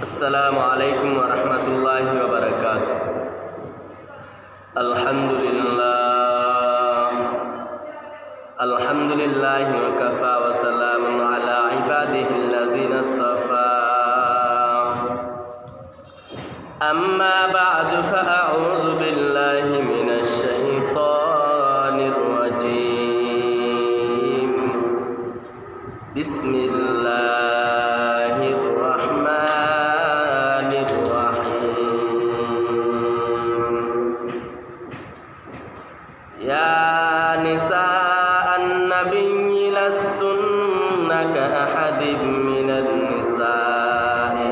আসসালামু আলাইকুম ওয়া রাহমাতুল্লাহি ওয়া বারাকাতুহু। আলহামদুলিল্লাহি ওয়া কাফা ওয়া সালামুন আলা ইবাদিহিল্লাযিনা ইসতাফা। আম্মা বা'দু ফাআউযু বিল্লাহি মিনাশ শাইতানির রাজীম। বিসমিল্লাহির রাহমানির রাহিম। ইয়া নিসাআন নাবিয়্যি লাস্তুন্না কাআহাদিম মিনান নিসা'i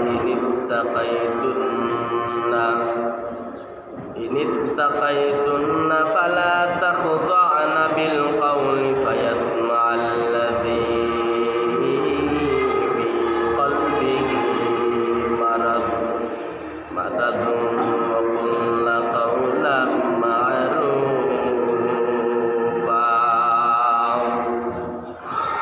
ইন ইত্তাকাইতুন্না ফালা তাখদা'না বিল কওলি ফায়াতমা'আল্লাযী ফী কলবিহি মারাদুন ওয়া কুল্লা কাওলাম মা'রুফা।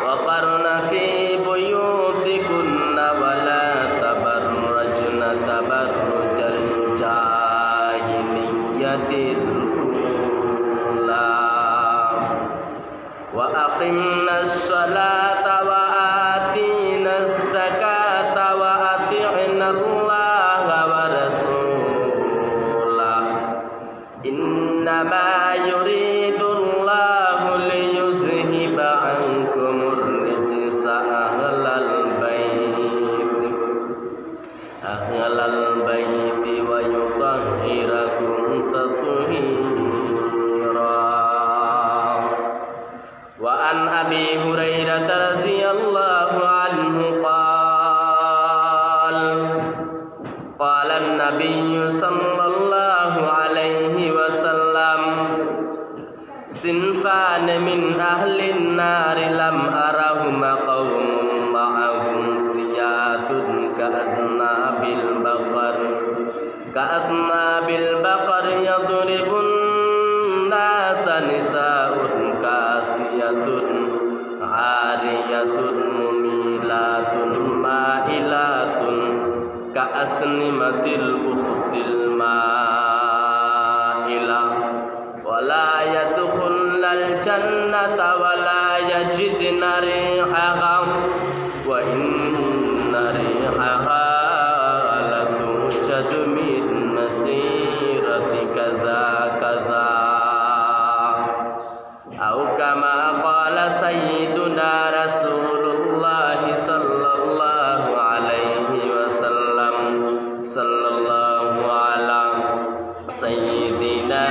ওয়া কারনা ফী বুয়ুতিকুন্না ওয়া লা তাবাররাজনা তাবাররুজাল জাহিলিয়্যাতিল উলা ওয়া আকিমনাস সালাতা ওয়া আতিনাস যাকাতা ওয়া আতি'নাল্লাহা ওয়া রাসূলাহু ইন্নামা ইউরিদুল্লাহু লিয়ুযহিবা আনকুমুর রিজসা আহলাল বাইতি ওয়া ইউতাহহিরাকুম তাতহীরা। ওয়া আন আবি হুরায়রাতা রাযিয়াল্লাহু আনহু قال النبي صلى الله عليه وسلم صنفان من أهل النار لم أرهما قوم معهم سيات كأذناب البقر يضرب الناس نساء كاسية عارية مميلات مائلات كأسنمة البخت المائلة ولا يدخلن الجنة ولا يجدن ريحها وإن ريحها لتوجد من مسيرة كذا كذا أو كما قال سيدنا رسول الله صلى الله عليه وسلم صلى الله على سيدنا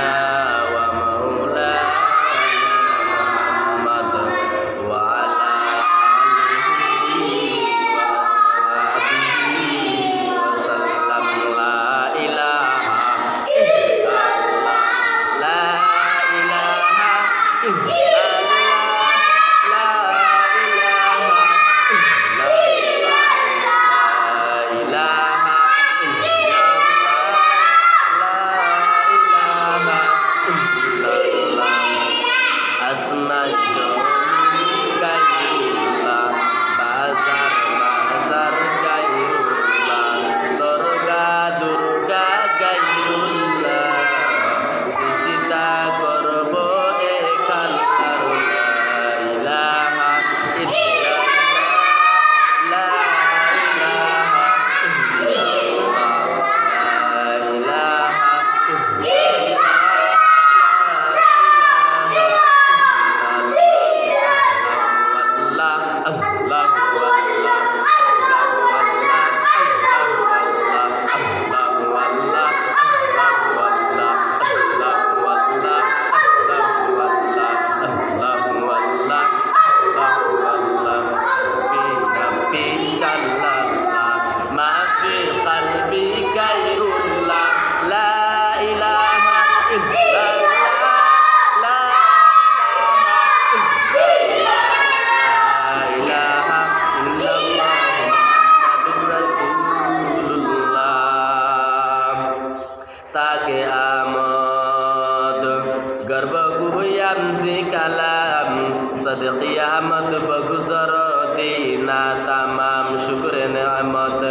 নিয়ামত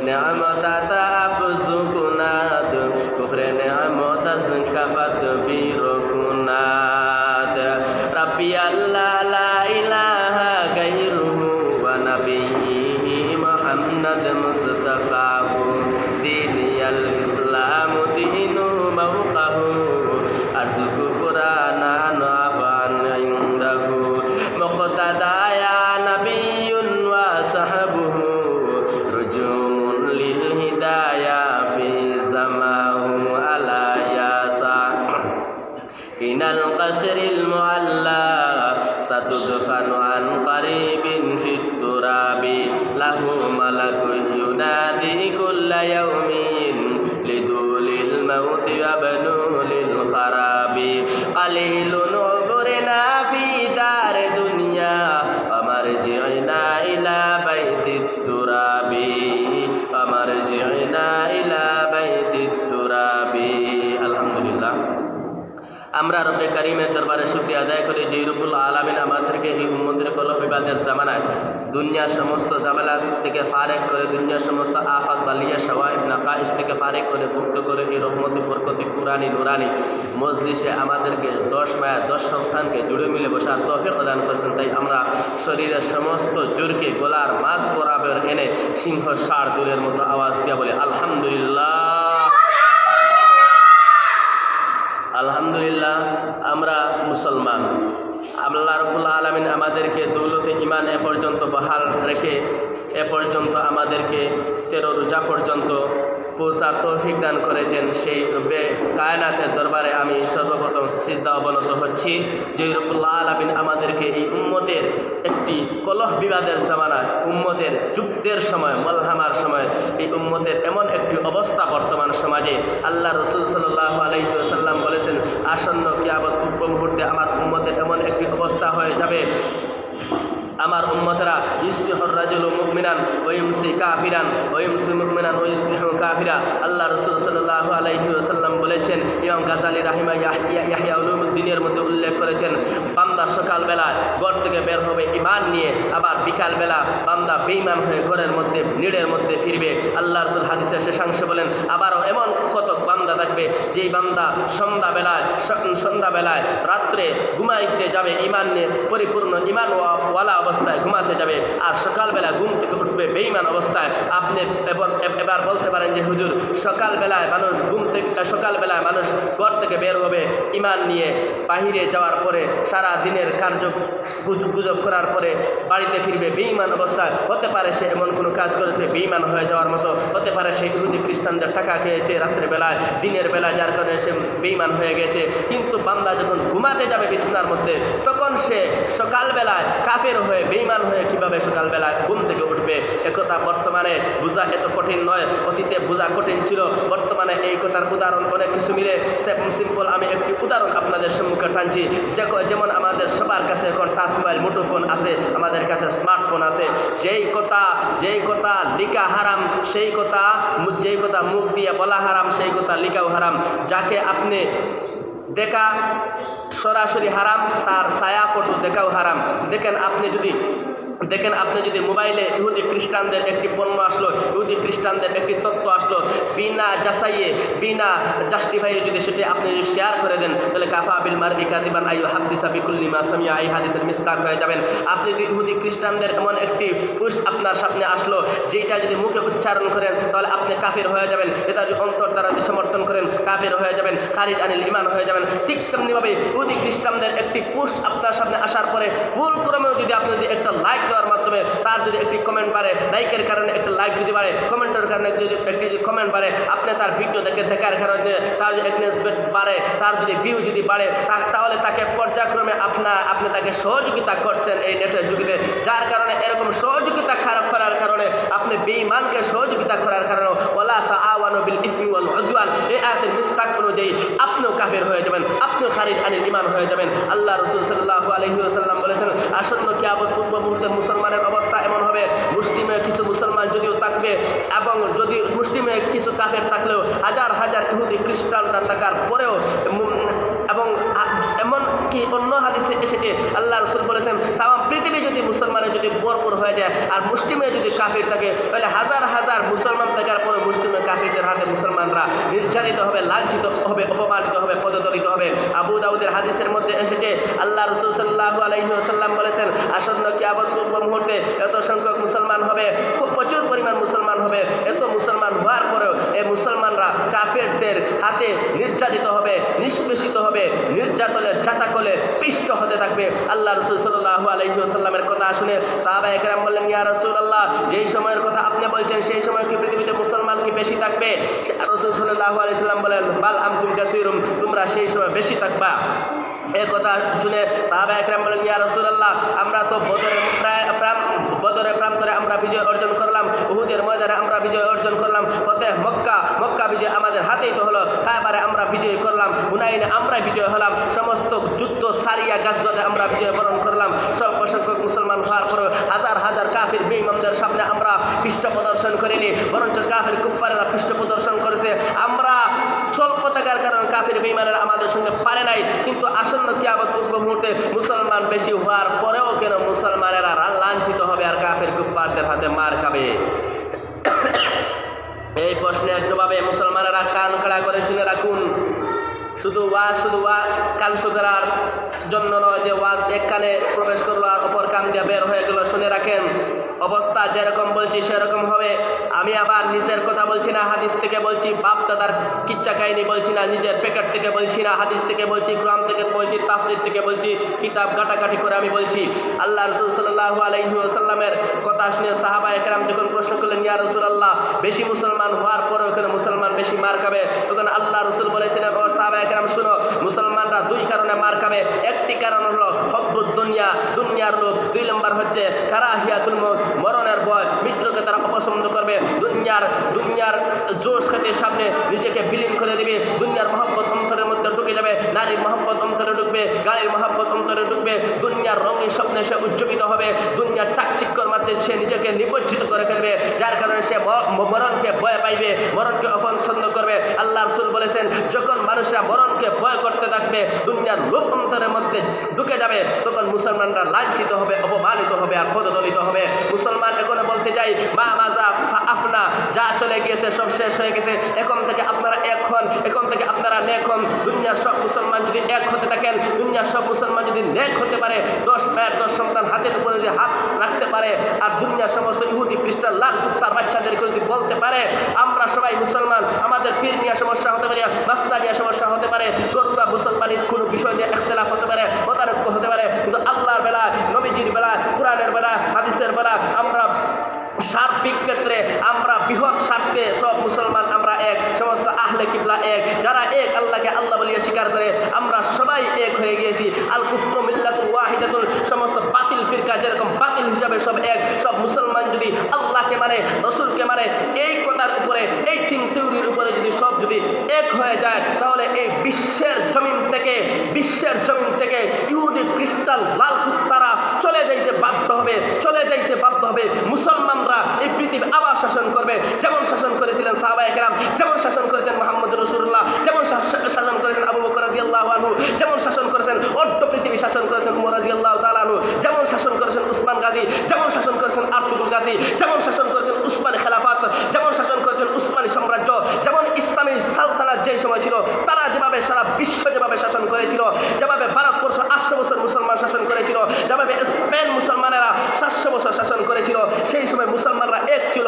নিয়ামত তাবজুকুনাদ কুফরে নিয়ামত আজকাফাত বিরকুনাদ রাব্বি আল্লাহ লা ইলাহা গায়রুহু ওয়া নাবিয়্যিহি মুহাম্মদ মুস্তাফাহু দীনিয়াল ইসলাম দীনু মাওকাহু আরজুকু কুরআনা নাফান ইনদাহু মুক্তাদায়া নাবিয়্যুন ওয়া সাহাবুহু রুজুমুন লিল হিদায়া ফি জামাহু আলা ইয়াসা ইনাল কাসরিল মুআল্লা সাতুদফানু আন কারিবিন ফিত তুরাবি লাহু মালাকু ইউনাদি কুল্লা ইয়াউমিন লিদুলিল মাউতি ওয়াবনু লিল খারাবি কালিলুন উবরিনা ফি দার দুনিয়া ওয়া মারজি'না ইলা বাইতিত তুরাবি ওয়া মারজি'না ইলা বাইতিত তুরাবি। আলহামদুলিল্লাহ, আমরা রব্বে কারিমের দরবারে শুকরিয়া আদায় করি যে রব্বুল আলামিন আমাদেরকে এই উম্মতের কলহ বিবাদের জামানায় দুনিয়ার সমস্ত ঝামেলা থেকে ফারেক করে, দুনিয়ার সমস্ত আফাত বালিয়া শাওয়াইব নাকাইস থেকে ফারেক করে মুক্ত করে এই রহমতি বরকতি কুরআনি নুরানি মজলিসে আমাদেরকে 10 মায়া 10 সন্তানকে জুড়ে মিলে বসার তৌফিক প্রদান করেছেন। তাই আমরা শরীরের সমস্ত জোরকে গলার মাঝ বরাবর এনে সিংহ ষাঁড় দূরের মতো আওয়াজ দিয়া বলে আলহামদুলিল্লাহ। আলহামদুলিল্লাহ, আমরা মুসলমান। আল্লাহ রাব্বুল আলামিন আমাদেরকে দৌলতে ঈমান এ পর্যন্ত বহাল রেখে এ পর্যন্ত আমাদেরকে 13 রোজা পর্যন্ত পৌঁছার তৌফিক দান করেছেন। সেই রব্বে কায়নাতের দরবারে আমি সর্বপ্রথম সিজদা অবনত হচ্ছি যে রাব্বুল আলামিন আমাদেরকে এই উম্মতের একটি কলহ বিবাদের জামানায়, উম্মতের যুদ্ধের সময়, মলহামার সময় এই উম্মতের এমন একটি অবস্থা বর্তমান সমাজে আল্লাহ রাসূল সাল্লাল্লাহু আলাইহি ওয়াসাল্লাম বলেছেন আসন্ন কিয়ামত পূর্ব মুহূর্তে আমার উম্মতের এমন একটি অবস্থা হয়ে যাবে, আমার উম্মতেরা ইসবিহুর রাজুলু মুমিনান ওয়া ইউমসি কাফিরান ওয়া ইউমসি মুমিনান ওয়া ইসবিহু কাফিরা। আল্লাহ রাসূল সাল্লাল্লাহু আলাইহি ওয়াসাল্লাম বলেছেন, ইমাম গাযালি ইয়াহইয়া উলুমুদ্দিনের মধ্যে উল্লেখ করেছেন, বান্দা সকালবেলা ঘর থেকে বের হবে ঈমান নিয়ে, আবার বিকালবেলা বান্দা বেঈমান হয়ে ঘরের মধ্যে নিড়ের মধ্যে ফিরবে। আল্লাহ রাসূল হাদিসের শেষাংশে বলেন আবারও এমন কত বান্দা থাকবে যেই বান্দা সন্ধ্যাবেলায় রাত্রে ঘুমাইতে যাবে ঈমান নিয়ে, পরিপূর্ণ ঈমান ওয়ালা অবস্থায় ঘুমাতে যাবে, আর সকালবেলা ঘুম থেকে উঠবে বেঈমান অবস্থায়। আপনি এবার বলতে পারেন যে হুজুর সকালবেলায় মানুষ ঘর থেকে বের হবে ঈমান নিয়ে, বাহিরে যাওয়ার পরে সারা দিনের কার্য গুজব করার পরে বাড়িতে ফিরবে বেঈমান অবস্থায়। হতে পারে সে এমন কোনো কাজ করেছে বেঈমান হয়ে যাওয়ার মতো, হতে পারে সে ইহুদি খ্রিস্টানদের টাকা খেয়েছে রাত্রেবেলায়, দিনের বেলায়, যার কারণে সে বেঈমান হয়ে গেছে। কিন্তু বান্দা যখন ঘুমাতে যাবে বিছানার মধ্যে, তখন সে সকালবেলায় কাফের হয়ে বেঈমান হয়ে কিভাবে সকালবেলায় ঘুম থেকে উঠবে? একথা বর্তমানে বোঝা এত কঠিন নয়, অতীতে বোঝা কঠিন ছিল। বর্তমানে এই কথার উদাহরণ অনেক কিছু মিলে সিম্পল আমি একটি উদাহরণ আপনাদের সম্মুখে টানছি। যেমন আমাদের সবার কাছে এখন টাচ মোবাইল মুঠোফোন আছে, আমাদের কাছে স্মার্টফোন আছে। যেই কথা লিখা হারাম, যেই কথা মুখ দিয়ে বলা হারাম, সেই কথা লিখাও হারাম। যাকে আপনি দেখা সরাসরি হারাম, তার ছায়া ফটো দেখাও হারাম। দেখেন আপনি যদি মোবাইলে ইহুদি খ্রিস্টানদের একটি পণ্য আসলো, ইহুদি খ্রিস্টানদের একটি তথ্য আসলো, বিনা যাচাইয়ে বিনা জাস্টিফাইয়ে যদি সেটি আপনি যদি শেয়ার করে দেন, তাহলে কাফা বিল মারই কাযিবান আইয়ু হাদিসা বিকুল্লি মা সামিআ, এই হাদিসের মিসদাক হয়ে যাবেন। আপনি যদি ইহুদি খ্রিস্টানদের এমন একটি পোস্ট আপনার সামনে আসলো, যেটা যদি মুখে উচ্চারণ করেন তাহলে আপনি কাফির হয়ে যাবেন। এটা যদি অন্তর দ্বারা যদি সমর্থন করেন কাফির হয়ে যাবেন, খারিজ আনিল ঈমান হয়ে যাবেন। ঠিক তেমনিভাবে ইহুদি খ্রিস্টানদের একটি পোস্ট আপনার সামনে আসার পরে ভুল ক্রমেও যদি আপনি যদি একটা লাইক দেওয়ার মাধ্যমে, তার যদি একটি কমেন্ট বাড়ে, লাইকের কারণে একটা লাইক যদি বাড়ে, কমেন্টের কারণে যদি একটি কমেন্ট বাড়ে, আপনি তার ভিডিও দেখার কারণে তার যদি এনগেজমেন্ট বাড়ে, তার যদি ভিউ যদি বাড়ে, তাহলে তাকে পর্যায়ক্রমে আপনি তাকে সহযোগিতা করছেন এই নেটের যুগে। যার কারণে এরকম সহযোগিতা করার কারণে আপনি বেঈমানকে সহযোগিতা করার কারণে ওয়ালা তাআওয়ানু বিল ইসমি ওয়াল উদওয়ান, এই আয়াতের মিসদাক অনুযায়ী আপনিও কাফির হয়ে যাবেন, আপনিও খারিজ আনিল ঈমান হয়ে যাবেন। আল্লাহ রাসূল সাল্লাল্লাহু আলাইহি ওয়াসাল্লাম বলেছেন আসন্ন কিয়ামত পূর্ব মুহূর্তে মুসলমানের অবস্থা এমন হবে, মুসলিমে কিছু মুসলমান যদিও থাকবে এবং যদি মুসলিমে কিছু কাফের থাকলেও হাজার হাজার ইহুদি খ্রিস্টানরা থাকার পরেও, এবং এমন কি অন্য হাদিসে এসেছে আল্লাহ রাসূল বলেছেন তাম পৃথিবী যদি মুসলমানের যদি ভরপুর হয়ে যায়, আর মুসলিমে যদি কাফির থাকে তাহলে হাজার হাজার মুসলমান থাকার পরে মুসলিমে কাফিরদের হাতে মুসলমানরা নির্যাতিত হবে, লাঞ্ছিত হবে, অপমানিত হবে, পদদলিত হবে। আবু দাউদের হাদিসের মধ্যে এসেছে আল্লাহ রাসূল সাল্লাল্লাহু আলাইহি ওয়াসাল্লাম বলেছেন, আসন্ন কিয়ামত মুহূর্তে এত সংখ্যক মুসলমান হবে, খুব প্রচুর পরিমাণ মুসলমান হবে। এত মুসলমান হওয়ার পরেও এই মুসলমানরা কাফেরদের হাতে নির্যাতিত হবে, নিষ্পেষিত হবে, নির্যাতনের জাতাকলে পিষ্ট হতে থাকবে। আল্লাহ রাসূল সাল্লাল্লাহু আলাইহি ওয়াসাল্লামের কথা শুনে সাহাবায়ে কেরাম বললেন, ইয়া রাসূলুল্লাহ, যেই সময়ের কথা আপনি বলছেন সেই সময় কি পৃথিবীতে মুসলমান কি বেশি থাকবে? রাসূল সাল্লাল্লাহু আলাইহি ওয়াসাল্লাম বলেন, বাল আনতুম কাসীরুম, তোমরা সেই সময় বেশি থাকবা। এই কথা শুনে সাহাবায়ে কেরাম বলেন, ইয়া রাসূলুল্লাহ, আমরা তো বদরের প্রান্তরে আমরা বিজয় অর্জন করলাম, উহুদের ময়দানে আমরা বিজয় অর্জন করলাম, ফতেহ মক্কা বিজয় আমাদের হাতেই তো হলো, খায়বারে আমরা বিজয় করলাম, হুনাইনে আমরা বিজয় হলাম, সমস্ত যুদ্ধ সারিয়া গাজওয়াতে আমরা বিজয় বরণ করলাম। স্বল্প সংখ্যক মুসলমান হওয়ার পরেও হাজার হাজার কাফির বেঈমানদের সামনে আমরা পৃষ্ঠ প্রদর্শন করিনি, বরঞ্চ কাফির কুফফারেরা পৃষ্ঠ প্রদর্শন করেছে। আমরা স্বল্প থাকার কারণে কাফির বেঈমানেরা আমাদের সঙ্গে পারে নাই। কিন্তু আসন্ন কিয়ামত মুহূর্তে মুসলমান বেশি হওয়ার পরেও কেন মুসলমানেরা লাঞ্ছিত হবে আর কাফির কুফফারদের হাতে মার খাবে? এই প্রশ্নের জবাবে মুসলমানেরা কান খাড়া করে শুনে রাখুন। শুধু ওয়াজ কান শোধরার জন্য নয় যে ওয়াজ এক কানে প্রবেশ করলো আর অপর কান দিয়ে বের হয়ে গেল। শুনে রাখেন, অবস্থা যেরকম বলছি সেরকম হবে। আমি আবার নিজের কথা বলছি না, হাদিস থেকে বলছি, বাপ দাদার কিচ্ছা কাহিনী বলছি না, নিজের প্যাকেট থেকে বলছি না, হাদিস থেকে বলছি, কোরআন থেকে বলছি, তাফসীর থেকে বলছি, কিতাব ঘাটাঘাটি করে আমি বলছি। আল্লাহ রাসূল সাল্লাল্লাহু আলাইহি ওয়াসাল্লামের কথা শুনে সাহাবায়ে কেরাম যখন প্রশ্ন করলেন, ইয়া রাসূলুল্লাহ, বেশি মুসলমান হওয়ার পরেও কেন মুসলমান বেশি মার খাবে? তখন আল্লাহ রাসূল বলেছিলেন, ও সাহাবায়ে কেরাম শুনো, মুসলমানরা দুই কারণে মার খাবে। একটি কারণ হলো হব্বুদ দুনিয়া, দুনিয়ার লোভ। দুই নম্বর হচ্ছে কারাহিয়াতুল মউত, মরণের ভয়, মৃত্যুকে তারা অপছন্দ করবে। দুনিয়ার জোশ খাতির সামনে নিজেকে বিলীন করে দেবে। দুনিয়ার মহব্বত অন্তরের মধ্যে ঢুকে যাবে, নারীর মহব্বত অন্তরে ঢুকবে, গাড়ির মহব্বত অন্তরে ঢুকবে, দুনিয়ার রঙিন স্বপ্নে সে উজ্জীবিত হবে, দুনিয়ার চাকচিক্যর মাধ্যমে সে নিজেকে নিমজ্জিত করে ফেলবে, যার কারণে সে মরণকে ভয় পাইবে, মরণকে অপছন্দ করবে। আল্লাহ রাসূল বলেছেন, যখন মানুষরা মরণকে ভয় করতে থাকবে, দুনিয়ার লোভ অন্তরের মধ্যে ঢুকে যাবে, তখন মুসলমানরা লাঞ্ছিত হবে, অপমানিত হবে আর পদদলিত হবে। মুসলমান এখন বলতে যাই, মা মাজা আফনা, যা চলে গিয়েছে সব শেষ হয়ে গেছে, এখন থেকে আপনারা এক হন, এখন থেকে আপনারা নেক হন। দুনিয়ার সব মুসলমান যদি এক হতে থাকেন, দুনিয়ার সব মুসলমান যদি নেক হতে পারে, 10 মায়ের 10 সন্তান হাতের উপরে যদি হাত রাখতে পারে, আর দুনিয়ার সমস্ত ইহুদি খ্রিস্টান লাল কুত্তার বাচ্চাদেরকে যদি বলতে পারে আমরা সবাই মুসলমান, আমাদের পীর নিয়ে সমস্যা হতে পারে, মাসলা নিয়ে সমস্যা হতে পারে, গরুরা মুসলমানের কোনো বিষয় নিয়ে ইখতিলাফ হতে পারে, মতানৈক্য হতে পারে, কিন্তু আল্লাহর বেলায়, নবীজির বেলায়, কোরআনের বেলায়, হাদিসের বেলায় আমরা সার্বিক ক্ষেত্রে আমরা বৃহৎ স্বার্থে সব মুসলমান আমরা এক, সমস্ত আহলে কিবলা এক, যারা এক আল্লাহকে আল্লাহ বলিয়া স্বীকার করে আমরা সবাই এক হয়ে গিয়েছি। আল কুফরু মিল্লাতুন ওয়াহিদাতুন, সমস্ত বাতিল ফিরকা যেরকম বাতিল হিসাবে সব এক। সব মুসলমান যদি আল্লাহকে মানে, রসুলকে মানে, এই কথার উপরে, এই তিন থিওরির উপরে যদি এক হয়ে যায়, তাহলে এই বিশ্বের জমিন থেকে ইহুদি খ্রিস্টান লাল কুত্তারা চলে যাইতে বাধ্য হবে। মুসলমানরা এই পৃথিবী আবার শাসন করবে, যেমন শাসন করেছিলেন সাহাবায়ে কেরাম, যেমন শাসন করেছেন মুহাম্মদ রাসূলুল্লাহ, যেমন শাসন করেছেন আবু বকর রাদিয়াল্লাহু আনহু, যেমন শাসন করেছেন অর্ধ পৃথিবী শাসন করেছেন উমর রাদিয়াল্লাহু তাআলা আনহু, যেমন শাসন করেছেন উসমান গাজী, যেমন শাসন করেছেন আরতুগরুল গাজী, যেমন শাসন করেছেন উসমানী খেলাফত, যেমন শাসন করেছেন উসমানী সাম্রাজ্য, যেমন ইসলামী সালতানাত যেই সময় ছিল, তারা যেভাবে সারা বিশ্ব যেভাবে শাসন করেছিল, যেভাবে ভারতবর্ষ 800 বছর মুসলমান শাসন করেছিল, যেভাবে স্পেন মুসলমানেরা 700 বছর শাসন করেছিল, সেই সময় মুসলমানরা এক ছিল।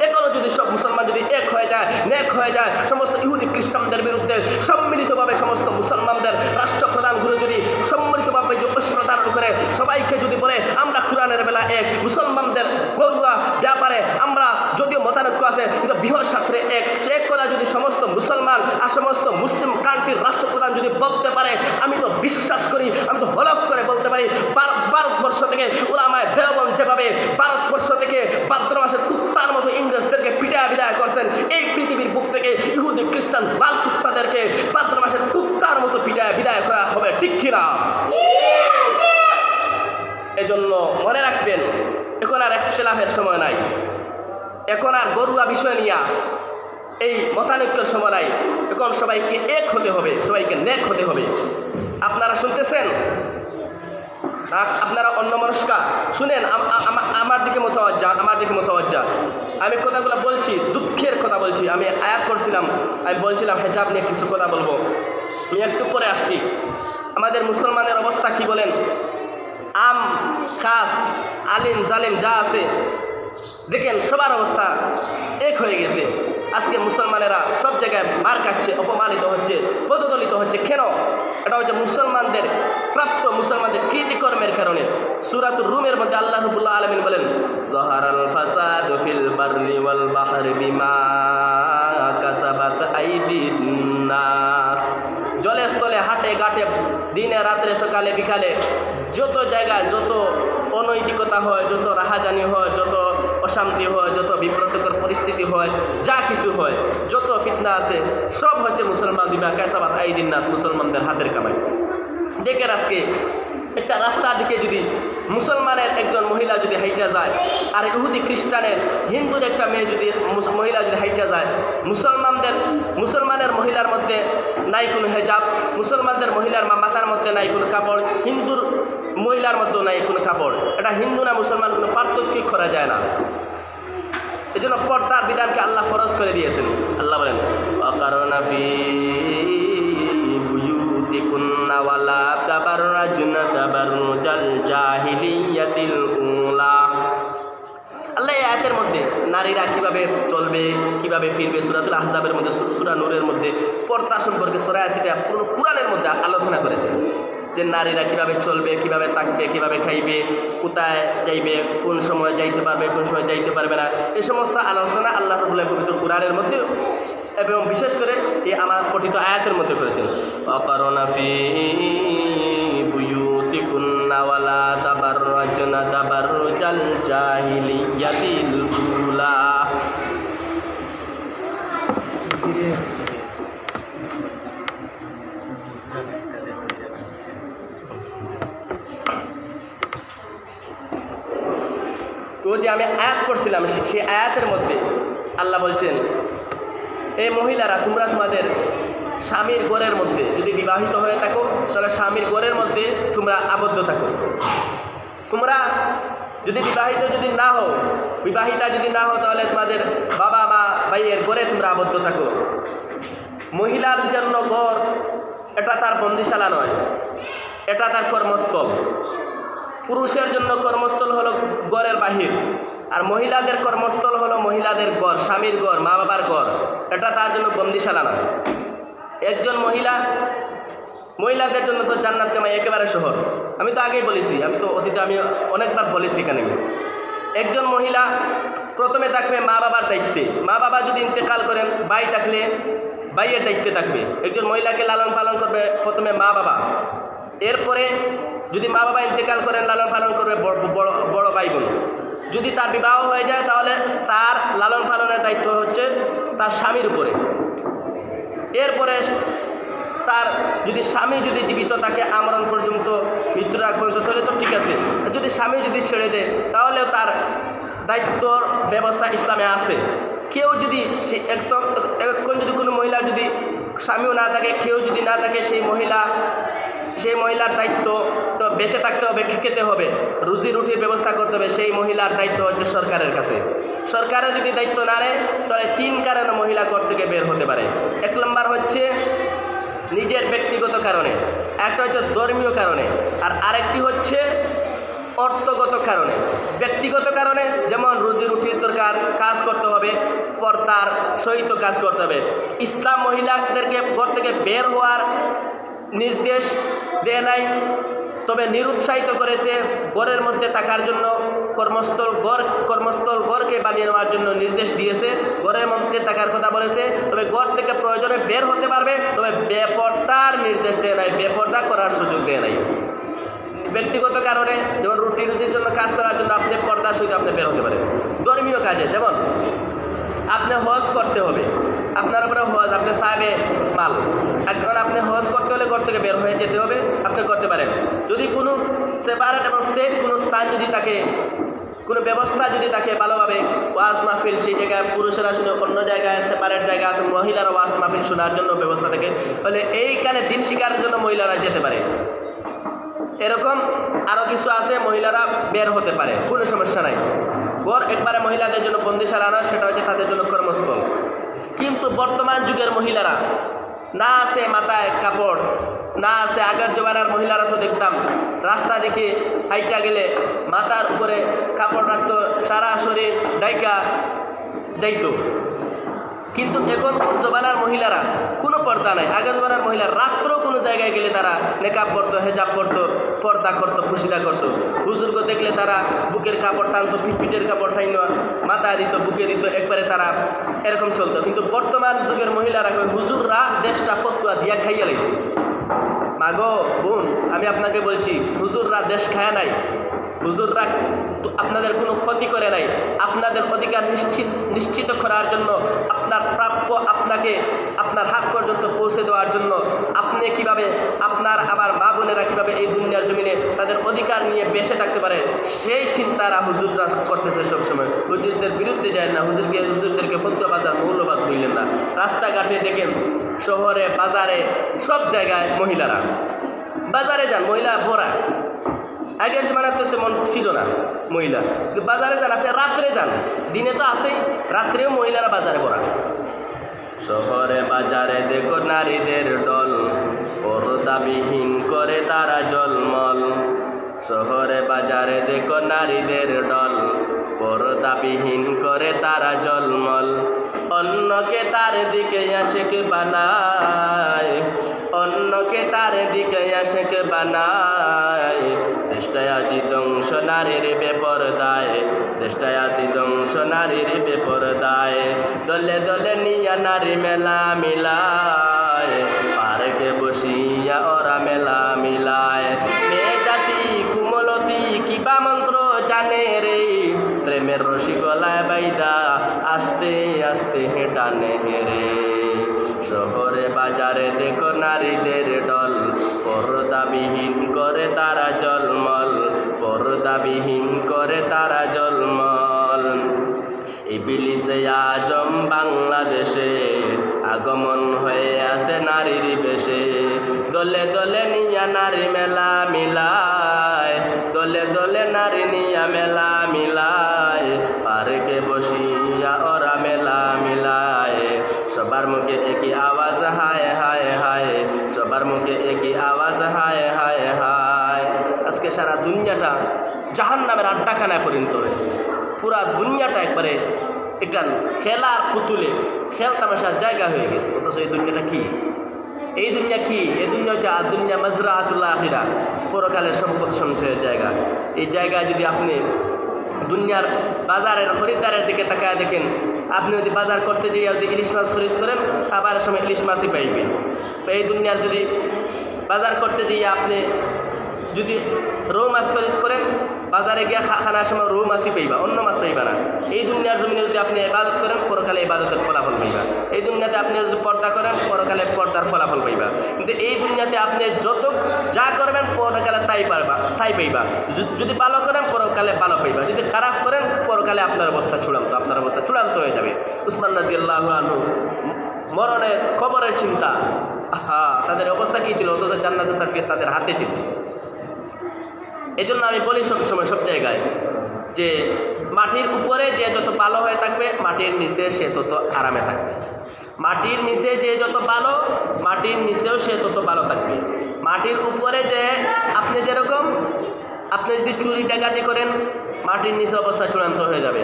এখনো যদি সব মুসলমান যদি এক হয়ে যায়, নেক হয়ে যায়, সমস্ত ইহুদি খ্রিস্টানদের বিরুদ্ধে সম্মিলিতভাবে সমস্ত মুসলমানদের রাষ্ট্রপ্রধানগুলো যদি সম্মিলিতভাবে অস্ত্র ধারণ করে সবাইকে যদি বলে আমরা কোরআনের বেলা এক, মুসলমানদের গরুয়া ব্যাপারে আমরা যদিও মতানৈক্য আছে কিন্তু বৃহৎ স্বার্থে এক কথা যদি সমস্ত মুসলমান আর সমস্ত মুসলিম কান্ট্রির রাষ্ট্রপ্রধান যদি বলতে পারে, আমি তো বিশ্বাস করি, আমি তো হলফ করে বলতে পারি, ভারতবর্ষ থেকে উলামায়ে দেওবন্দ যেভাবে ভারতবর্ষ থেকে ভাদ্র মাসের কুত্তার মতো ইংরেজদেরকে পিটায় বিদায় করছেন, এই পৃথিবীর বুক থেকে ইহুদি খ্রিস্টান লাল কুত্তাদেরকে ভাদ্র মাসের কুত্তার মতো পিটায় বিদায় করা হবে, ঠিক কিনা? এজন্য মনে রাখবেন, এখন আর ইখতিলাফের সময় নাই, এখন আর গরুয়া বিষয় নিয়ে এই মতানৈক্যের সময় নাই, এখন সবাইকে এক হতে হবে, সবাইকে নেক হতে হবে। আপনারা শুনতেছেন, আপনারা অন্যমনস্কা শুনেন, আমার দিকে মোতাওয়াজ্জা। আমি কথাগুলো বলছি, দুঃখের কথা বলছি। আমি আয়াত করছিলাম, আমি বলছিলাম হেজাব নিয়ে কিছু কথা বলবো, আমি একটু পরে আসছি। আমাদের মুসলমানের অবস্থা কি বলেন? আম খাস আলিম জালিম যা আছে দেখেন, সবার অবস্থা এক হয়ে গেছে। আজকে মুসলমানেরা সব জায়গায় মার খাচ্ছে, অপমানিত হচ্ছে, পদদলিত হচ্ছে। কেন? এটা হচ্ছে মুসলমানদের প্রাপ্ত, মুসলমানদের কৃতিকর্মের কারণে। সূরাতুর রুমের মধ্যে আল্লাহ রাব্বুল আলামিন বলেন, যাহারাল ফাসাদু ফিল বাররি ওয়াল বাহরি বিমা কাসাবাত আইদিন নাস। জলে স্থলে হাটে ঘাটে দিনে রাত্রে সকালে বিকালে যত জায়গায় যত অনৈতিকতা হয়, যত রাহাজানি হয়, যত অশান্তি হয়, যত বিব্রতকর পরিস্থিতি হয়, যা কিছু হয়, যত ফিতনা আছে, সব হচ্ছে মুসলমান বিমা কাসাবাত আইদিন নাস, মুসলমানদের হাতের কামাই। দেখেন আজকে একটা রাস্তার দিকে যদি মুসলমানের একজন মহিলা যদি হাইটা যায়, আর ইহুদি খ্রিস্টানের হিন্দুর একটা মেয়ে যদি মহিলা যদি হাইটা যায়, মুসলমানের মহিলার মধ্যে নাই কোনো হেজাব, মুসলমানদের মহিলার মাথার মধ্যে নাই কোনো কাপড়, হিন্দুর মহিলার মধ্যেও নাই কোনো কাপড়। এটা হিন্দু না মুসলমান কোনো পার্থক্য করা যায় না। এই জন্য পর্দার বিধানকে আল্লাহ ফরজ করে দিয়েছেন। আল্লাহ বলেন, ওয়াকারনা ফি বুয়ুতিকুন্না ওয়ালা তাবাররাজনা তাবাররুজাল জাহিলিয়াতিল উলা। আল্লাহ এই আয়াতের মধ্যে নারীরা কিভাবে চলবে, কিভাবে ফিরবে, সূরাতুল আহজাবের মধ্যে, সূরা নূরের মধ্যে পর্দা সম্পর্কে ৮৪টা পুরো কুরআনের মধ্যে আলোচনা করেছেন যে নারীরা কিভাবে চলবে, কিভাবে থাকবে, কিভাবে খাইবে, কোথায় যাইবে, কোন সময় যাইতে পারবে, কোন সময় যাইতে পারবে না, এই সমস্ত আলোচনা আল্লাহ রাব্বুল আলামিন পবিত্র কুরআনের মধ্যে এবং বিশেষ করে এই আমার পঠিত আয়াতের মধ্যে করেছেন। ওয়াকারনা ফি বুয়ুতিকুন্না ওয়ালা তাবাররাজনা তাবাররুজাল জাহিলিয়াতিল উলা। তো যে আমি আয়াত করছিলাম, সেই আয়াতের মধ্যে আল্লাহ বলছেন, এই মহিলারা তোমরা তোমাদের স্বামীর ঘরের মধ্যে যদি বিবাহিত হয়ে থাকো, তাহলে স্বামীর ঘরের মধ্যে তোমরা আবদ্ধ থাকো। তোমরা যদি বিবাহিতা যদি না হও তাহলে তোমাদের বাবা মা ভাইয়ের ঘরে তোমরা আবদ্ধ থাকো। মহিলার জন্য ঘর এটা তার বন্দিশালা নয়, এটা তার কর্মস্থল। পুরুষের জন্য কর্মস্থল হলো ঘরের বাহির, আর মহিলাদের কর্মস্থল হলো মহিলাদের ঘর, স্বামীর ঘর, মা বাবার ঘর। এটা তার জন্য বন্দিশালা নয়। একজন মহিলাদের জন্য তো জান্নাত কামাই একেবারে সহজ। আমি তো আগেই বলেছি, আমি অনেকবার বলেছি এখানে। একজন মহিলা প্রথমে থাকবে মা বাবার দায়িত্বে। মা বাবা যদি ইন্তেকাল করেন, ভাই থাকলে ভাইয়ের দায়িত্বে থাকবে। একজন মহিলাকে লালন পালন করবে প্রথমে মা বাবা, এরপরে যদি মা বাবা ইন্তেকাল করেন লালন পালন করবে বড় ভাই বোন। যদি তার বিবাহ হয়ে যায় তাহলে তার লালন পালনের দায়িত্ব হচ্ছে তার স্বামীর উপরে। এরপরে তার যদি স্বামী যদি জীবিত থাকে আমরণ পর্যন্ত, মৃত্যুর আগ পর্যন্ত, তাহলে তো ঠিক আছে। যদি স্বামী যদি ছেড়ে দেয় তাহলেও তার দায়িত্বর ব্যবস্থা ইসলামে আছে। কেউ যদি এখন যদি কোনো মহিলা যদি স্বামীও না থাকে, কেউ যদি না থাকে, সেই মহিলার দায়িত্ব তো বেঁচে থাকতে হবে, খেতে হবে, রুজি রুটির ব্যবস্থা করতে হবে। সেই মহিলার দায়িত্ব হচ্ছে সরকারের কাছে। সরকারের যদি দায়িত্ব না নেয় তাহলে 3 কারণে মহিলা ঘর থেকে বের হতে পারে। 1 নম্বর হচ্ছে নিজের ব্যক্তিগত কারণে, একটা হচ্ছে ধর্মীয় কারণে, আর আরেকটি হচ্ছে অর্থগত কারণে। ব্যক্তিগত কারণে যেমন রুজি রুটির দরকার, কাজ করতে হবে, পর্দার সহিত কাজ করতে হবে। ইসলাম মহিলাদেরকে ঘর থেকে বের হওয়ার নির্দেশ দেয় নাই, তবে নিরুৎসাহিত করেছে ঘরের মধ্যে থাকার জন্য। কর্মস্থল ঘরকে বানিয়ে নেওয়ার জন্য নির্দেশ দিয়েছে, ঘরের মধ্যে থাকার কথা বলেছে। তবে ঘর থেকে প্রয়োজনে বের হতে পারবে, তবে বেপর্দার নির্দেশ দেয় নাই, বেপর্দা করার সুযোগ দেয় নাই। ব্যক্তিগত কারণে যেমন রুজির জন্য কাজ করার জন্য আপনি পর্দার সহিত আপনি বের হতে পারেন। ধর্মীয় কাজে যেমন আপনি হজ করতে হবে, আপনার উপরে হজ, আপনি সাহেবে মাল, এখন আপনি হজ করতে হলে ঘর থেকে বের হয়ে যেতে হবে, আপনি করতে পারেন। যদি কোনো সেপারেট এবং সেফ কোনো স্থান যদি থাকে, কোনো ব্যবস্থা যদি থাকে ভালোভাবে, ওয়াজ মাহফিল সেই জায়গায় পুরুষেরা শুনে, অন্য জায়গায় সেপারেট জায়গা আছে মহিলারা ওয়াজ মাহফিল শোনার জন্য ব্যবস্থা থাকে, তাহলে এইখানে দিন শিকারের জন্য মহিলারা যেতে পারে। এরকম আরও কিছু আছে, মহিলারা বের হতে পারে, কোনো সমস্যা নাই। ঘর একবারে মহিলাদের জন্য বন্দিশালা নয়, সেটা হচ্ছে তাদের জন্য কর্মস্থল। কিন্তু বর্তমান যুগের মহিলারা না আছে মাথায় কাপড়, না আছে। আগের জমানার মহিলারা তো দেখতাম রাস্তা দিকে হাইটা গেলে মাথার উপরে কাপড় রাখতো, সারা শরীর ডাইকা যাইতো। কিন্তু এখন জমানার মহিলারা কোনো পর্দা নাই। আগের জমানার মহিলা রাত্রেও কোনো জায়গায় গেলে তারা নেকাব পরতো, হেজাব পরতো, পর্দা করতো, পুশিদা করতো। হুজুরকে দেখলে তারা বুকের কাপড় টানতো, পিঠের কাপড় টাইন মাথায় দিত, বুকে দিত, একবারে তারা এরকম চলতো। কিন্তু বর্তমান যুগের মহিলারা হুজুররা দেশটা ফতুয়া দিয়া খাইয়া লাইছে। মাগো বোন, আমি আপনাকে বলছি, হুজুররা দেশ খায় নাই, হুজুররা আপনাদের কোনো ক্ষতি করে নাই। আপনাদের অধিকার নিশ্চিত করার জন্য, আপনার প্রাপ্য আপনাকে আপনার হাত পর্যন্ত পৌঁছে দেওয়ার জন্য, আপনি কিভাবে আপনার আমার মা বোনেরা কীভাবে এই দুনিয়ার জমিনে তাদের অধিকার নিয়ে বেঁচে থাকতে পারে, সেই চিন্তারা হুজুররা করতেছে সবসময়। হুজুরদের বিরুদ্ধে যায় না, হুজুরদেরকে ফতুয়া বাজার মৌলবাদ বললেন না। রাস্তাঘাটে দেখেন, শহরে বাজারে সব জায়গায় মহিলারা, বাজারে যান মহিলা ভরা। আগের জমানাতে তেমন ছিল না মহিলা, বাজারে যান, আপনি রাত্রে যান, দিনে তো আসেই, রাত্রেও মহিলারা বাজারে ভরা। শহরে বাজারে দেখো নারীদের দল, পর্দাবিহীন করে তারা জলমল। শহরে বাজারে দেখো নারীদের দল, পর্দাবিহীন করে তারা জলমল। অন্যকে তার দিকে আশেক বানায়, অন্যকে তার দিকে আশেক বানায়। দেশটায় আজি ধ্বংস নারীর বেপরদায়, দেশটায় আজি ধ্বংস নারীর বেপরদায়। দলে দলে নিয়া নারী মেলা মিলায়, পার্কে বসিয়া ওরা মেলা মিলায়। মেয়ে জাতি কুমলতি কিবা মন্ত্র জানে রে, প্রেমের রশি গলায় বাইদা আস্তে আস্তে হেঁটানে হেরে। শহরে বাজারে দেখো নারীদের দল, পর্দাবিহীন করে তারা জলমল, পর্দাবিহীন করে তারা জলমল। ইবলিসে আজম বাংলাদেশে আগমন হয়ে আসে নারীর বেশে। দলে দলে নিয়া নারী মেলা মিলায়, দলে দলে নারী নিয়া মেলা মিলায়। পার্কে বসিয়া ওরা মেলা মিলায়। সবার মুখে একই আওয়াজ হায় হায় হায়, সবার মুখে একই আওয়াজ হায় হায় হায়। আজকে সারা দুনিয়াটা জাহান্নামের আড্ডাখানায় পরিণত হয়েছে। পুরা দুনিয়াটা একবারে একটা খেলার পুতুলে, খেল তামাশার জায়গা হয়ে গেছে। অথচ এই দুনিয়াটা কি? এই দুনিয়া কি? এই দুনিয়া হচ্ছে আর দুনিয়া মাজরাতুল আখিরা, পরকালের সম্পদ সঞ্চয়ের জায়গা। এই জায়গায় যদি আপনি দুনিয়ার বাজারের খরিদ্দারের দিকে তাকায় দেখেন, আপনি যদি বাজার করতে গিয়ে যদি ইলিশ মাছ খরিদ করেন, খাবারের সময় ইলিশ মাছই পাইবেন। এই দুনিয়ার যদি বাজার করতে গিয়ে আপনি যদি রৌ মাছ খরিদ করেন, বাজারে গিয়ে খানার সময় রৌ মাছই পাইবা, অন্য মাছ পাইবা না। এই দুনিয়ার জমিনে যদি আপনি ইবাদত করেন, পরকালে ইবাদতের ফলাফল পাইবা। এই দুনিয়াতে আপনি যদি পর্দা করেন, পরকালে পর্দার ফলাফল পাইবা। কিন্তু এই দুনিয়াতে আপনি যত যা করবেন, পরকালে তাই পাইবা। যদি ভালো করেন, পরকালে ভালো পাইবা। যদি খারাপ করেন, পরকালে আপনার অবস্থা চূড়ান্ত হয়ে যাবে। উসমান রাদিয়াল্লাহু আনহু মরণের কবরের চিন্তা, তাদের অবস্থা কী ছিল, অথচ জান্নাতের সার্টিফিকেট তাদের হাতে ছিল। এই জন্য আমি বলি সবসময় সব জায়গায় যে মাটির উপরে যে যত ভালো হয়ে থাকবে, মাটির নিচে সে তত আরামে থাকবে। মাটির নিচে যে যত ভালো, মাটির নিচেও সে তত ভালো থাকবে। মাটির উপরে যে আপনি যেরকম, আপনি যদি চুরি ডাকাতি করেন, মাটির নিচে অবস্থা চূড়ান্ত হয়ে যাবে।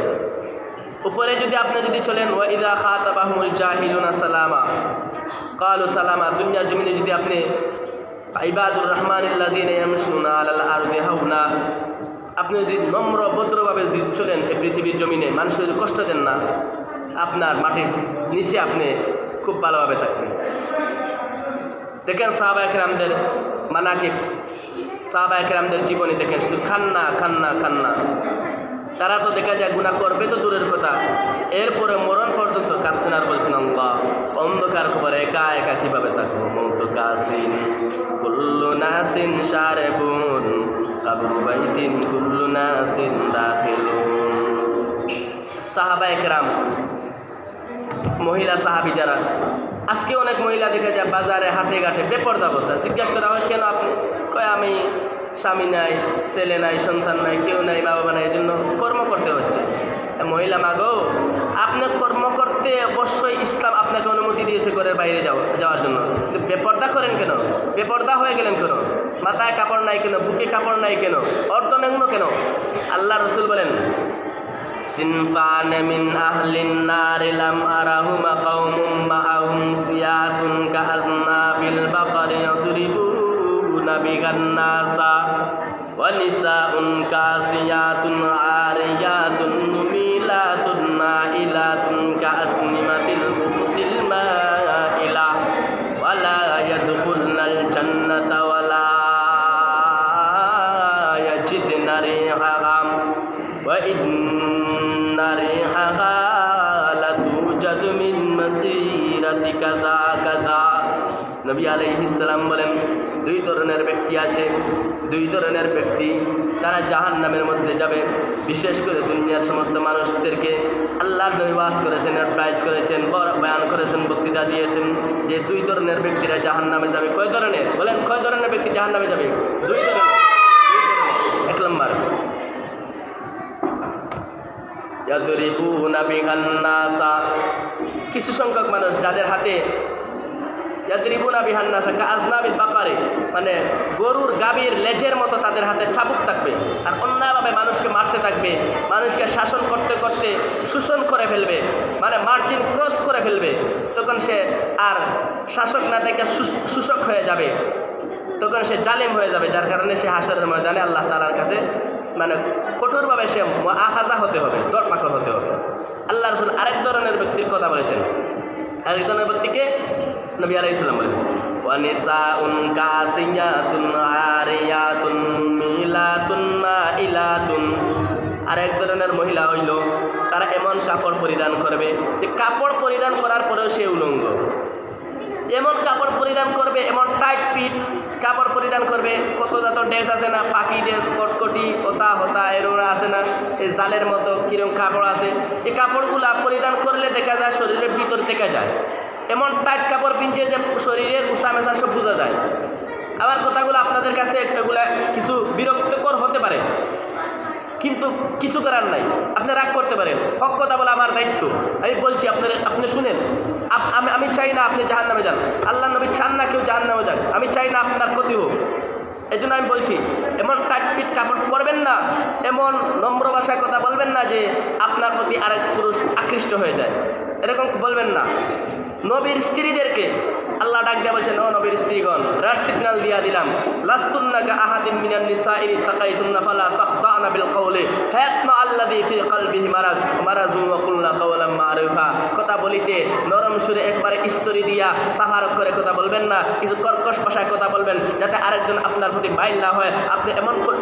উপরে যদি আপনি চলেন, ওয়া ইযা খাতাবাহুমুল জাহিলুনা সালামা ক্বালু সালামা, দুনিয়ার জমিনে যদি আপনি ইবাদুর রহমানিল্লাযীনা ইয়ামশুনা আলাল আরদি হাওনা, আপনি যদি নম্র ভদ্রভাবে যদি চলেন এই পৃথিবীর জমিনে, মানুষের যদি কষ্ট দেন না, আপনার মাটির নিচে আপনি খুব ভালোভাবে থাকবেন। দেখেন সাহাবায়ে কেরামদের মানাকিব, সাহাবায়ে কেরামদের জীবনী দেখেন, শুধু কান্না কান্না কান্না। তারা তো দেখা যায় গুনাহ করবে তো দূরের কথা, এরপরে মরণ পর্যন্ত কাঁদছেন আর বলছেন, আল্লাহ অন্ধকার খবরে একা একা কীভাবে থাকবো। মৌতু কাসিন কুল্লু নাসিন শারিবুন, কাবরু বাইতিন কুল্লু নাসিন দাখিলুন। সাহাবায়ে কেরাম, মহিলা সাহাবি যারা, আজকে অনেক মহিলা দেখা যায় বাজারে হাটে ঘাটে বেপরদা অবস্থা। জিজ্ঞাসা করা হয়, কেন আপনি? কয় আমি স্বামী নাই, ছেলে নাই, সন্তান নাই, কেউ নাই, মা বাবা নাই, এই জন্য কর্ম করতে হচ্ছে। মহিলা মাগো, আপনি কর্ম করতে অবশ্যই ইসলাম আপনাকে অনুমতি দিয়েছে ঘরের বাইরে যাওয়ার জন্য। কিন্তু বেপর্দা করেন কেন? বেপর্দা হয়ে গেলেন কেন? মাথায় কাপড় নাই কেন? বুকে কাপড় নাই কেন? অর্ধনগ্ন কেন? আল্লাহ রসুল বলেন, সিনফান মিন আহলিন নার লাম আরাহুমা কওমুম মাআহুম সিয়াতুন কাআযনাবিল বাকারি ইয়াদরিবুনা বিহান নাসা ওয়া নিসাউন কাসিয়াতুন আরিয়াতুন মুমিলাতুন মাইলাতুন কাআসনিমাতিল বুখতিল মাইলা ওয়ালা ইয়াদখুলনাল জান্নাতা ওয়ালা ইয়াজিদনা রিহাহা ওয়া ইন্না রিহাহা লাতুজাদু মিন মাসিরাতি কাযা কাযা। নবী আলাইহিস সালাম বলেন, দুই ধরনের ব্যক্তি আছে, দুই ধরনের ব্যক্তি তারা জাহান্নামের মধ্যে যাবে। বিশেষ করে দুনিয়ার সমস্ত মানুষদেরকে আল্লাহর নবী ওয়াজ করেছেন, অ্যাডভাইস করেছেন, বয়ান করেছেন, বক্তৃতা দিয়েছেন যে দুই ধরনের ব্যক্তিরা জাহান্নামে যাবে। কয় ধরনের? বলেন, কয় ধরনের ব্যক্তি জাহান্নামে যাবে? দুই ধরনের। এক নম্বর, ইয়াদরিবুনা বিহান নাসা, কিছু সংখ্যক মানুষ যাদের হাতে ইয়াদরিবুনা বিহান নাসা কাআযনাবিল বাকারি, মানে গরুর গাভীর লেজের মতো তাদের হাতে চাবুক থাকবে, আর অন্যায়ভাবে মানুষকে মারতে থাকবে, মানুষকে শাসন করতে করতে শোষণ করে ফেলবে, মানে মার্জিন ক্রস করে ফেলবে। তখন সে আর শাসক না থেকে শোষক হয়ে যাবে, তখন সে জালিম হয়ে যাবে, যার কারণে সে হাশরের ময়দানে আল্লাহ তাআলার কাছে মানে কঠোরভাবে সে আখাজা হতে হবে, দরপাকর হতে হবে। আল্লাহ রাসূল আরেক ধরনের ব্যক্তির কথা বলেছেন। আরেক ধরনের ব্যক্তিকে নবী আলাইহিস সালাম বলেন, ওয়া নিসাউন কাসিয়াতুন আরিয়াতুন মুমিলাতুন মাইলাতুন। আরেক ধরনের মহিলা হইল তারা এমন কাপড় পরিধান করবে যে কাপড় পরিধান করার পরেও সে উলঙ্গ। এমন কাপড় পরিধান করবে, এমন টাইট পিট কাপড় পরিধান করবে। কত যত ড্রেস আছে না, পাখি ড্রেস, কটকটি, হতা হতা এরোনা আছে না, এই জালের মতো কিরম কাপড় আছে, এই কাপড়গুলা পরিধান করলে দেখা যায় শরীরের ভিতর দেখা যায়। এমন টাইট কাপড় পিনছে যে শরীরের উষা মেশা সব বোঝা যায়। আবার কথাগুলো আপনাদের কাছে এগুলা কিছু বিরক্তকর হতে পারে, কিন্তু কিছু করার নাই, আপনি রাগ করতে পারেন। হক কথা বলা আমার দায়িত্ব, আমি বলছি, আপনি শুনেন। আমি চাই না আপনি জাহান্নামে যান, আল্লাহ নবী চান না কেউ জাহান্নামে যান, আমি চাই না আপনার ক্ষতি হোক। এই জন্য আমি বলছি, এমন টাইটপিট কাপড় পরবেন না, এমন নম্র ভাষায় কথা বলবেন না যে আপনার প্রতি আরেক পুরুষ আকৃষ্ট হয়ে যায়, এরকম বলবেন না। নবীর স্ত্রীদেরকে আল্লাহ ডাক দেয়া বলছেন, ও নবীর স্ত্রীগণ, রেড সিগন্যাল দিয়া দিলাম, লাস্তুন্না কা আহাদিম মিনান নিসাইন তাকাইতুন্না ফালা তাখদানা বিল কওলি ফায়াতমা আল্লাযী ফি কলবিহি মারাজু ওয়া কুলনা কাওলাম মারুফা। কথা বলিতে নরম সুরে একবারে স্তরি দিয়া সাহার করে কথা বলবেন না, কিছু কর্কশ ভাষায় কথা বলবেন, যাতে আরেকজন আপনার প্রতি মাইল না হয়। আপনি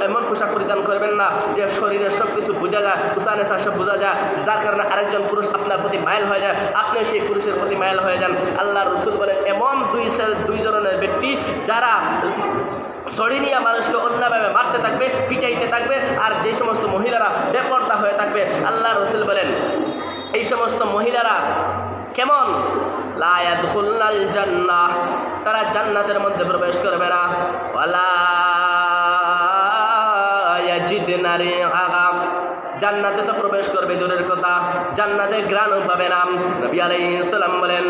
এমন পোশাক পরিধান করবেন না যে শরীরের সব কিছু বোঝা যায়, উসানেসা সব বোঝা যায়, যার কারণে আরেকজন পুরুষ আপনার প্রতি মাইল হয়ে যায়, আপনিও সেই পুরুষের প্রতি মাইল হয়ে যান। আল্লাহ রসুল বলেন, এমন দুই ধরনের ব্যক্তি যারা ছড়ি নিয়ে মানুষকে অন্যভাবে মারতে থাকবে, পিটাইতে থাকবে, আর যে সমস্ত মহিলারা বেপর্দা হয়ে থাকবে, আল্লাহ রসুল বলেন এই সমস্ত মহিলারা কেমন? লা ইয়াদখুলনাল জান্নাহ, তারা জান্নাতের মধ্যে প্রবেশ করবে না। ওয়ালা ইয়াজিদনা রিহাহা, জান্নাতে তো প্রবেশ করবে দূরের কথা, জান্নাতের ঘ্রাণও পাবে না। নবী আলাইহিস সালাম বলেন,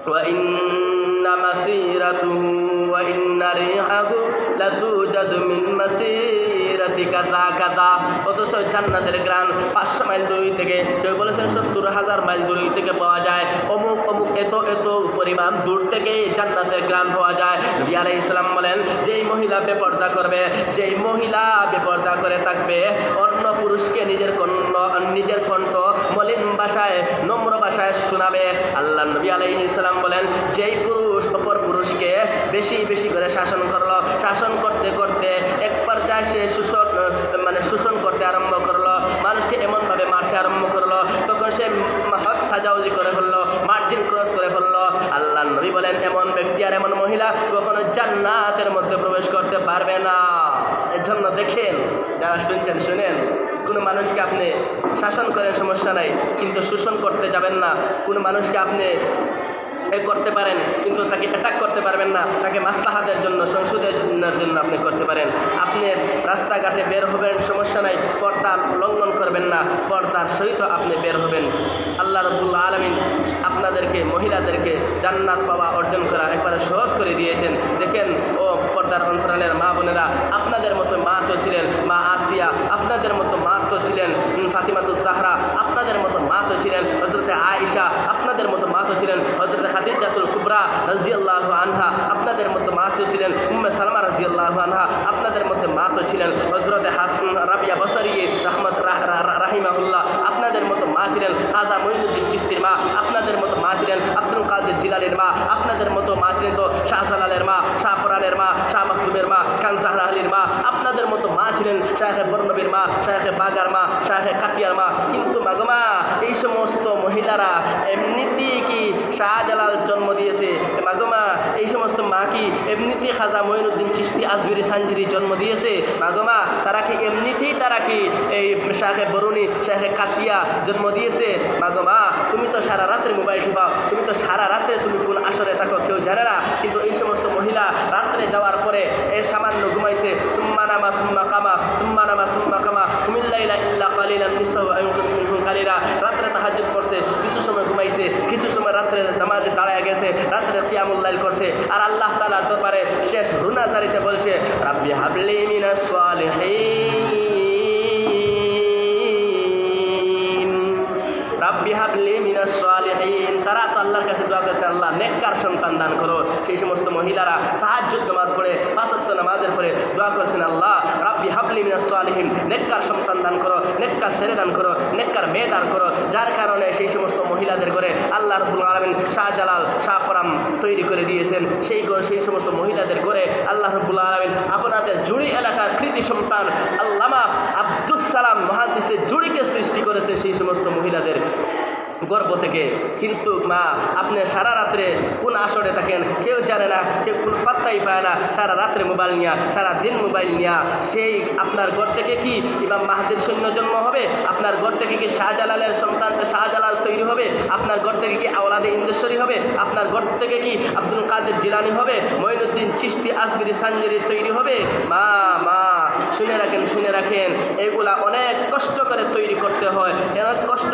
ওয়া ইন্না মাসিরাতুহু ওয়া ইন্না রিহাহু লাতুজাদু মিন মাসিরাতি কাযা কাযা। অথচ জান্নাতের ঘ্রাণ 500 মাইল দূর থেকে, কেউ বলেছেন 70,000 মাইল দূর থেকে পাওয়া যায়, অমুক অমুক এত এত পরিমাণ দূর থেকে জান্নাতের ঘ্রাণ পাওয়া যায়। নবী আলাইহিস সালাম বলেন, যেই মহিলা বেপর্দা করবে, যেই মহিলা বেপর্দা করে থাকবে, অন্য পুরুষকে নিজের কণ্ঠ মলিন ভাষায়, নম্র ভাষায় শোনাবে। আল্লাহ নবী আলাইহিস সালাম বলেন, যেই পুরুষ অপর পুরুষকে বেশি বেশি করে শাসন করলো, শাসন করতে করতে এক পর্যায়ে সে শোষণ করতে আরম্ভ করলো, মানুষকে এমনভাবে মারতে আরম্ভ করলো, তখন সে হদ তাজাউজি করে ফেললো, মার্জিন ক্রস করে ফেললো। আল্লাহ নবী বলেন, এমন ব্যক্তি আর এমন মহিলা কখনো জান্নাতের মধ্যে প্রবেশ করতে পারবে না। এর জন্য দেখেন, যারা শুনছেন শুনেন, কোনো মানুষকে আপনি শাসন করেন সমস্যা নাই, কিন্তু শোষণ করতে যাবেন না। কোনো মানুষকে আপনি করতে পারেন, কিন্তু তাকে অ্যাটাক করতে পারবেন না। তাকে মাসলাহাতের জন্য, সংশোধনের জন্য আপনি করতে পারেন। আপনি রাস্তাঘাটে বের হবেন, সমস্যা নাই, পর্দা লঙ্ঘন করবেন না, পর্দার সহিত আপনি বের হবেন। আল্লাহ রাব্বুল আলামিন আপনাদেরকে, মহিলাদেরকে জান্নাত পাওয়া অর্জন করা একবারে সহজ করে দিয়েছেন। দেখেন ও পর্দার অন্তরালের মা বোনেরা, আপনাদের মতো মা তো ছিলেন মা আসিয়া, আপনাদের মতো মা তো ছিলেন ফাতিমাতুজ জাহরা, আপনাদের মতো মা তো ছিলেন হযরতে আয়েশা, আপনাদের মতো মা তো ছিলেন হযরতে খাদিজাতুল কুবরা রাদিয়াল্লাহু আনহা, আপনাদের মতো মা তো ছিলেন উম্মে সালমা রাদিয়াল্লাহু আনহা, আপনাদের মধ্যে মা তো ছিলেন হযরতে রাবিয়া বসরি রাহিমাহুল্লাহ, আপনাদের মতো মা ছিলেন খাজা মঈনুদ্দিন চিশতির মা, আপনাদের মতো মা ছিলেন আব্দুল কাদের জিলানীর মা, আপনাদের মতো মা ছিলেন তো শাহজালালের মা, শাহপুরানের মা, শাহ মাখদুমের মা, কানজাহর আলীর মা, আপনাদের মতো মা ছিলেন শায়েখে বর্নবীর মা, শায়েখে বাগার মা, শায়েখে কাতিয়ার মা। কিন্তু মাগমা এই সমস্ত মহিলারা এমনিতেই কি শাহজালাল জন্ম দিয়েছে? মাগমা এই সমস্ত মা কি এমনিতেই খাজা মঈনুদ্দিন চিশতি আজমিরি সানজিরি জন্ম দিয়েছে? মাগমা তারা কি এমনিতেই তারা কি এই শায়েখে বরুনি, শায়েখে কাতিয়া জন্ম দিয়েছে? মাগমা তুমি তো সারা রাত্রে মোবাইল টিপাও, তুমি তো সারা রাত্রে তুমি কোন আসরে থাকো কেউ জানে না। কিন্তু এই সমস্ত মহিলা রাত্রে যাওয়ার পরে এ সামান্য ঘুমাইছে, সুম্মা নামা সুম্মা কামা, সুম্মা নামা সুম্মা কামা, কুমিল্লাইলা ইল্লা কালিলান নিসাউ আয়ুনকুস মিনহুম কালিলা। রাত্রে তাহাজ্জুদ করছে, কিছু সময় ঘুমাইছে, কিছু সময় রাত্রে নামাজে দাঁড়ায় গেছে, রাত্রে কিয়ামুল লাইল করছে, আর আল্লাহ তাআলার দরবারে শেষ রুনাজারিতে বলছে রাব্বি হাবলি মিনাস সালিহিন, রাব্বি হাবলি মিনাস সালিহিন। তারা তো আল্লাহর কাছে দোয়া করছে, আল্লাহ নেককার সন্তান দান করো। সেই সমস্ত মহিলারা তাহাজ্জুদ নামাজ পড়ে, পাঁচ ওয়াক্ত নামাজের পরে দোয়া করছেন, আল্লাহ রাব্বি হাবলি মিনাস সালিহিন, নেককার সন্তান দান করো, নেককার ছেলে দান করো, নেককার মেয়ে দান করো। যার কারণে সেই সমস্ত মহিলাদের ঘরে আল্লাহ রাব্বুল আলামিন শাহজালাল, শাহপরাম তৈরি করে দিয়েছেন। সেই সমস্ত মহিলাদের ঘরে আল্লাহ রাব্বুল আলামিন আপনাদের জুড়ি এলাকার কৃতি সন্তান আল্লামা আব্দুস সালাম মুহাদ্দিসের জুড়িকে সৃষ্টি করেছে সেই সমস্ত মহিলাদের গর্ব থেকে। কিন্তু মা আপনি সারা রাত্রে কোন আসরে থাকেন কেউ জানে না, কেউ কোনো পাত্তাই পায় না, সারা রাত্রে মোবাইল নিয়া, সারা দিন মোবাইল নিয়া। সেই আপনার ঘর থেকে কি ইমাম মাহদির সৈন্য জন্ম হবে? আপনার ঘর থেকে কি শাহজালালের সন্তান শাহজালাল তৈরি হবে? আপনার ঘর থেকে কি আওলাদে ইন্দেশ্বরী হবে? আপনার ঘর থেকে কি আব্দুল কাদের জিলানী হবে? মঈনুদ্দিন চিশতি আজমিরি সানজিরি তৈরি হবে? মা মা শুনে রাখেন, শুনে রাখেন, এগুলা অনেক কষ্ট করে তৈরি করতে হয়। অনেক কষ্ট,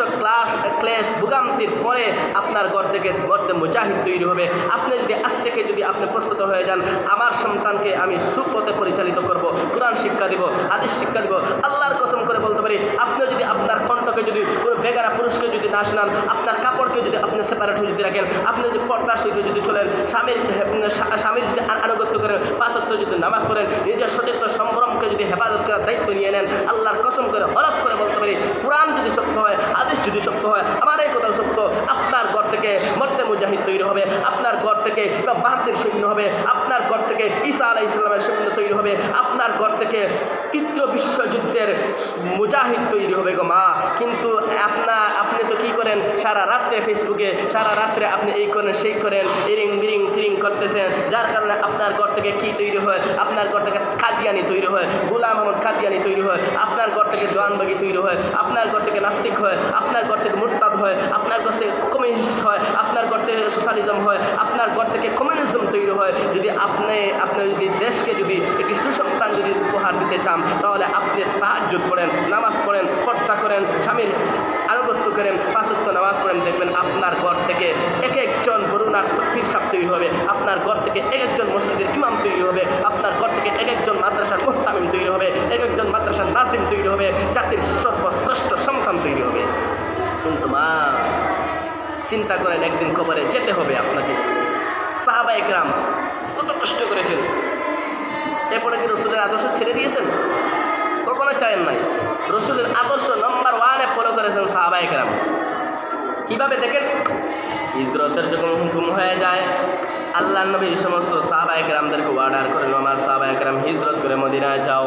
ক্লেশ ভোগান্তির পরে আপনার ঘর থেকে মধ্যে মুজাহিদ তৈরি হবে। আপনি যদি আজ থেকে যদি আপনি প্রস্তুত হয়ে যান, আমার সন্তানকে আমি সুপথে পরিচালিত করব, কোরআন শিক্ষা দিব, হাদিস শিক্ষা দিব, আল্লাহর কসম করে বলতে পারি, আপনি যদি আপনার কণ্ঠকে যদি কোনো বেগানা পুরুষকে যদি না শোনান, আপনার কাপড়কে যদি আপনি সেপারেট হয়ে যদি রাখেন, আপনি যদি পর্দার সহিত যদি চলেন, স্বামীর যদি আনুগত্য করেন, পাঁচ ওয়াক্ত যদি নামাজ পড়েন, নিজের সতীর্থ সম্ভ্রমকে যদি হেফাজত করার দায়িত্ব নিয়ে নেন, আল্লাহর কসম করে হলফ করে বলতে পারি, কোরআন যদি সত্য হয়, হাদিস যদি সত্য হয়, আমার এই কথাও সত্য, আপনার ঘর থেকে মধ্যে মুজাহিদ তৈরি হবে, আপনার ঘর থেকে বাহাদুর সৈন্য হবে, আপনার ঘর থেকে ঈসা আলাইহিস সালামের সৈন্য তৈরি হবে, আপনার ঘর থেকে তৃতীয় বিশ্বযুদ্ধের মুজাহিদ তৈরি হবে গো মা। কিন্তু আপনি তো কি করেন, সারা রাত্রে ফেসবুকে, সারা রাত্রে আপনি এই করেন সেই করেন, ইরিং বিরিং ফিরিং করতেছেন। যার কারণে আপনার ঘর থেকে কি তৈরি হয়? আপনার ঘর থেকে কাদিয়ানি তৈরি হয়, গোলাম আহমদ কাদিয়ানি তৈরি হয়, আপনার ঘর থেকে জওয়ানবাগি তৈরি হয়, আপনার ঘর থেকে নাস্তিক হয়, আপনার ঘর থেকে মুরতাদ হয়, আপনার ঘর থেকে কমিউনিস্ট হয়, আপনার ঘর থেকে সোশ্যালিজম হয়, আপনার ঘর থেকে কমিউনিজম তৈরি হয়। যদি আপনি যদি দেশকে যদি একটি সুসন্তান যদি উপহার দিতে চান, তাহলে আপনি তাহাজ্জুদ পড়েন, নামাজ পড়েন, পর্দা করেন, স্বামীর আনুগত্য করেন, পাঁচ ওয়াক্ত নামাজ পড়েন, দেখবেন আপনার ঘর থেকে এক একজন বরুণার পীর সাহেব তৈরি হবে, আপনার ঘর থেকে এক একজন মসজিদের ইমাম তৈরি হবে, আপনার ঘর থেকে এক একজন মাদ্রাসার মুহতামিম তৈরি হবে, এক একজন মাদ্রাসার নাসিম তৈরি হবে, জাতির সর্বশ্রেষ্ঠ সন্তান তৈরি হবে। কিন্তু মা চিন্তা করেন, একদিন কবরে যেতে হবে আপনাকে। সাহাবায়ে কেরাম কত কষ্ট করেছেন, এরপরে কি রসুলের আদর্শ ছেড়ে দিয়েছেন? কখনো চায়েন নাই। রসুলের আদর্শ নম্বর 1 ফলো করেছেন সাহাবায়ে কেরাম। কীভাবে দেখেন, হিজরতের যখন হুকুম হয়ে যায়, আল্লাহ নবী সমস্ত সাহাবায়ে কেরামদেরকে অর্ডার করেন, আমার সাহাবায়ে কেরাম হিজরত করে মদিনায় যাও।